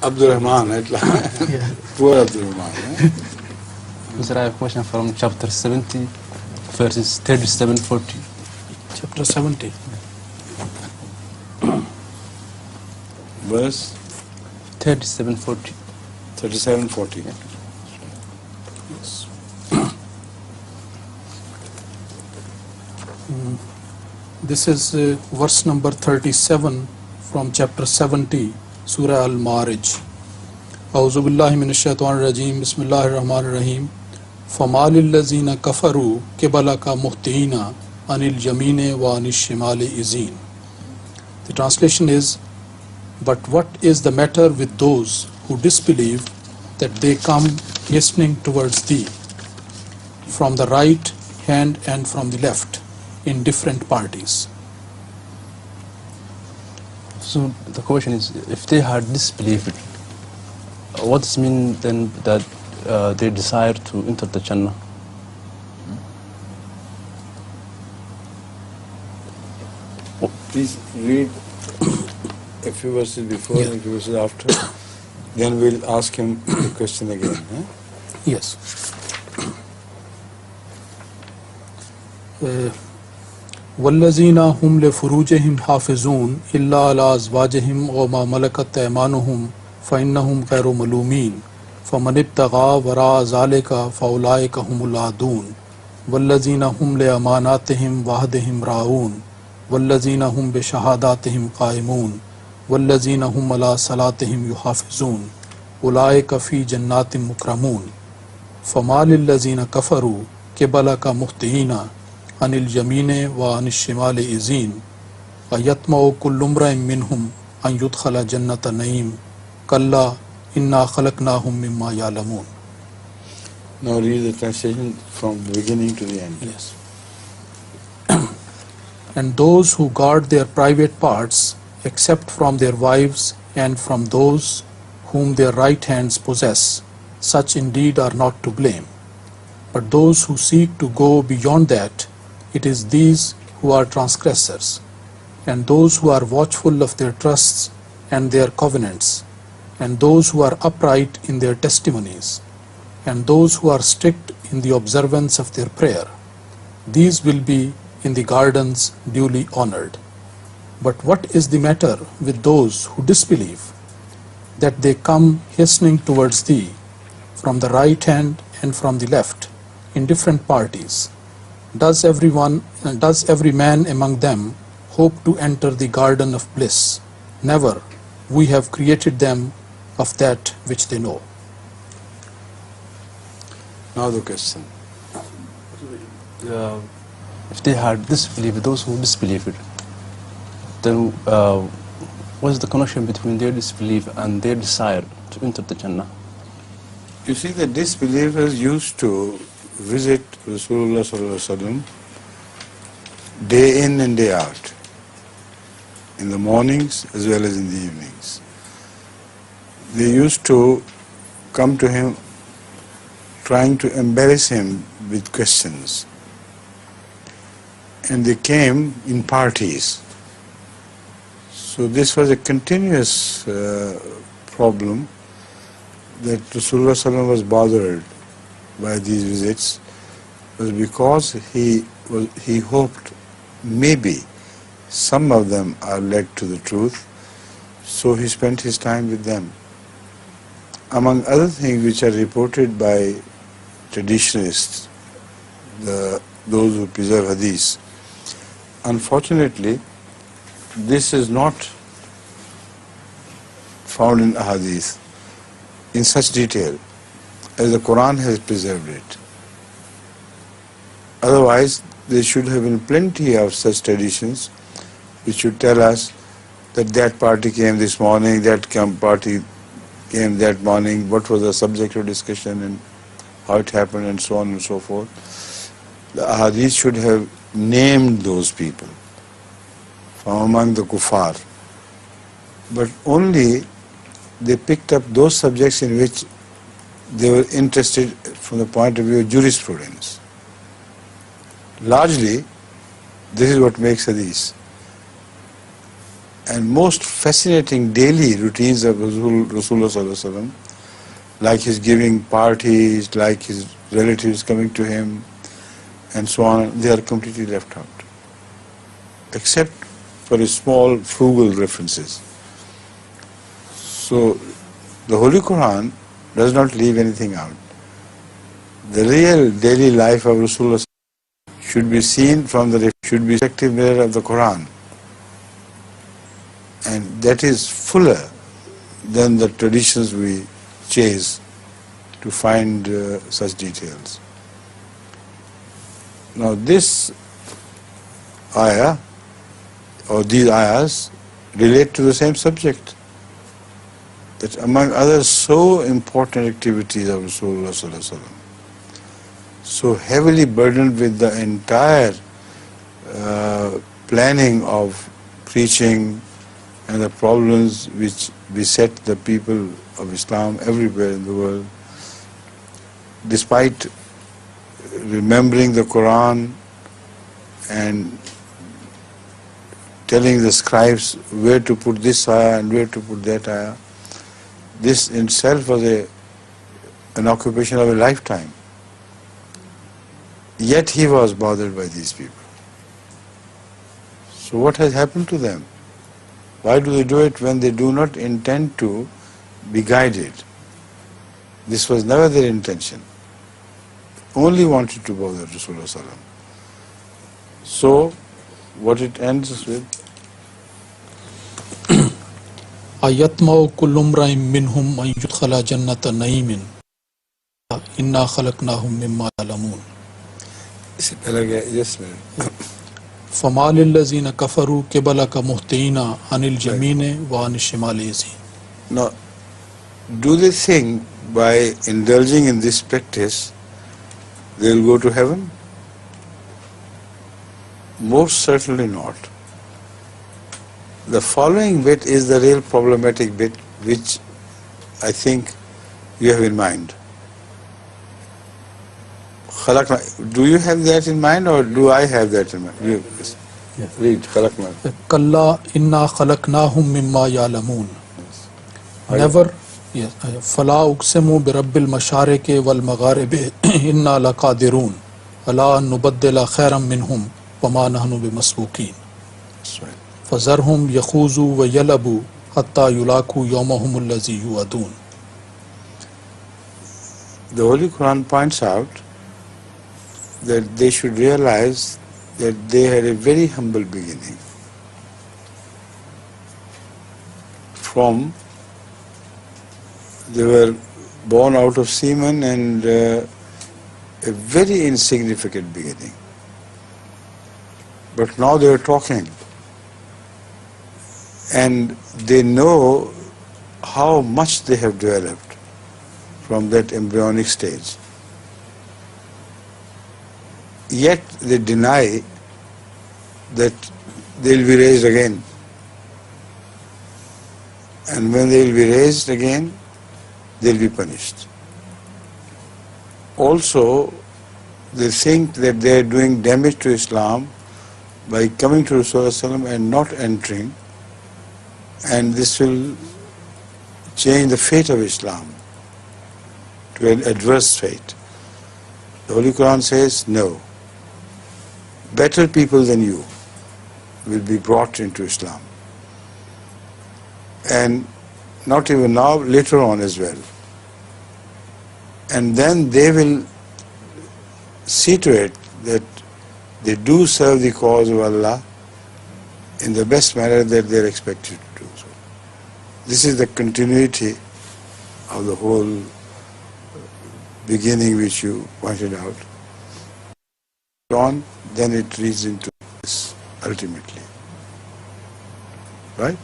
Abdurrahman, poor Abdurrahman. Sir, I have a question from chapter 70, verses 37-40. Chapter 70. Verse 37-40. 37-40. Yes. This is verse number 37 from chapter 70, Surah Al-Ma'arij. A'udhu billahi minash shaitanir rajim. Bismillahir rahmanir rahim. Famalil lazina kafaru kibalaka muhtiina anil yamine wa anil shimali izin. The translation is, but what is the matter with those who disbelieve that they come hastening towards thee from the right hand and from the left in different parties? So the question is, if they had disbelieved, what does it mean then that they desire to enter the Jannah? Please read a few verses before and a few verses after. Then we'll ask him the question again. Yes. وَالَّذِينَ هُمْ لِفُرُوجِهِمْ حَافِظُونَ إِلَّا عَلَى أَزْوَاجِهِمْ وَمَا مَلَكَتْ أَيْمَانُهُمْ فَإِنَّهُمْ غَيْرُ مَلُومِينَ فَمَنِ ابْتَغَى وَرَاءَ ذَلِكَ فَأُولَئِكَ هُمُ الْعَادُونَ وَالَّذِينَ هُمْ لِأَمَانَاتِهِمْ وَعْهِدِهِمْ رَاعُونَ وَالَّذِينَ هُمْ بِشَهَادَاتِهِمْ قَائِمُونَ وَالَّذِينَ هُمْ عَلَى صَلَاتِهِمْ يُحَافِظُونَ أُولَئِكَ فِي جَنَّاتٍ مُكْرَمُونَ فَمَا لِلَّذِينَ كَفَرُوا قِبَلَكَ مُهْطِعِينَ عن اليمين وعن الشمال إذين أيطمع كل امرئ منهم أن يدخل جنة نعيم كلا إنا خلقناهم مما يعلمون. Now read the translation from the beginning to the end. Yes. And those who guard their private parts except from their wives and from those whom their right hands possess, such indeed are not to blame. But those who seek to go beyond that, it is these who are transgressors, and those who are watchful of their trusts and their covenants, and those who are upright in their testimonies, and those who are strict in the observance of their prayer. These will be in the gardens duly honored. But what is the matter with those who disbelieve, that they come hastening towards thee from the right hand and from the left in different parties? Does every man among them hope to enter the garden of bliss? Never. We have created them of that which they know. Now the question. If they had disbelieved, those who disbelieved, then what is the connection between their disbelief and their desire to enter the Jannah? You see, the disbelievers used to visit Rasulullah sallallahu alaihi wasallam day in and day out, in the mornings as well as in the evenings. They used to come to him trying to embarrass him with questions. And they came in parties. So this was a continuous problem, that Rasulullah sallallahu alaihi wasallam was bothered by these visits, was because he hoped maybe some of them are led to the truth, so he spent his time with them. Among other things which are reported by traditionalists, those who preserve hadith, unfortunately this is not found in hadith in such detail as the Quran has preserved it. Otherwise, there should have been plenty of such traditions which should tell us that that party came this morning, that party came that morning, what was the subject of discussion and how it happened and so on and so forth. The hadith should have named those people from among the kuffar. But only they picked up those subjects in which they were interested from the point of view of jurisprudence. Largely, this is what makes hadith. and most fascinating daily routines of Rasulullah Sallallahu Alaihi Wasallam, like his giving parties, like his relatives coming to him, and so on, they are completely left out, except for his small frugal references. So the Holy Quran does not leave anything out. The real daily life of Rasulullah should be seen from the reflective mirror of the Quran, and that is fuller than the traditions we chase to find such details. Now this ayah or these ayahs relate to the same subject, that among others so important activities of Rasulullah Sallallahu Alaihi Wasallam, so heavily burdened with the entire planning of preaching and the problems which beset the people of Islam everywhere in the world, despite remembering the Quran and telling the scribes where to put this ayah and where to put that ayah, this in itself was an occupation of a lifetime. Yet he was bothered by these people. So what has happened to them? Why do they do it when they do not intend to be guided? This was never their intention. Only wanted to bother Rasulullah Sallam. So what it ends with? أَيَطْمَعُ كُلُّ امْرِئٍ مِّنْهُمْ أَن يُدْخَلَ جَنَّةَ نَعِيمٍ إِنَّا خَلَقْنَاهُم مِّمَّا يَعْلَمُونَ. Yes, ma'am. فَمَا لِلَّذِينَ كَفَرُوا قِبَلَكَ مُهْطِعِينَ عَنِ الْيَمِينِ وَعَنِ الشِّمَالِ عِزِينَ. Now, do they think by indulging in this practice they will go to heaven? Most certainly not. The following bit is the real problematic bit, which I think you have in mind. Do you have that in mind, or do I have that in mind? You read Khalaqna. كَلَّا إِنَّا خَلَقْنَاهُم مِّمَّا يَعْلَمُونَ. Never. Yes. فَلَا أُقْسِمُ بِرَبِّ الْمَشَارِقِ وَالْمَغَارِبِ إِنَّا لَقَادِرُونَ عَلَىٰ أَن نُبَدِّلَ خَيْرًا مِّنْهُمْ وَمَا نَحْنُ بِمَسْبُوقِينَ. That's right. فَذَرْهُمْ يَخُوضُوا وَيَلْعَبُوا حَتَّى يُلَاقُوا يَوْمَهُمُ الَّذِي يُوعَدُونَ. The Holy Quran points out that they should realize that they had a very humble beginning. They were born out of semen and a very insignificant beginning. But now they are talking, and they know how much they have developed from that embryonic stage. Yet they deny that they will be raised again. And when they will be raised again, they will be punished. Also, they think that they are doing damage to Islam by coming to Rasulullah and not entering, and this will change the fate of Islam to an adverse fate. The Holy Quran says, no. Better people than you will be brought into Islam. And not even now, later on as well. And then they will see to it that they do serve the cause of Allah in the best manner that they are expected to do so. This is the continuity of the whole beginning which you pointed out. On, then it leads into this ultimately. Right?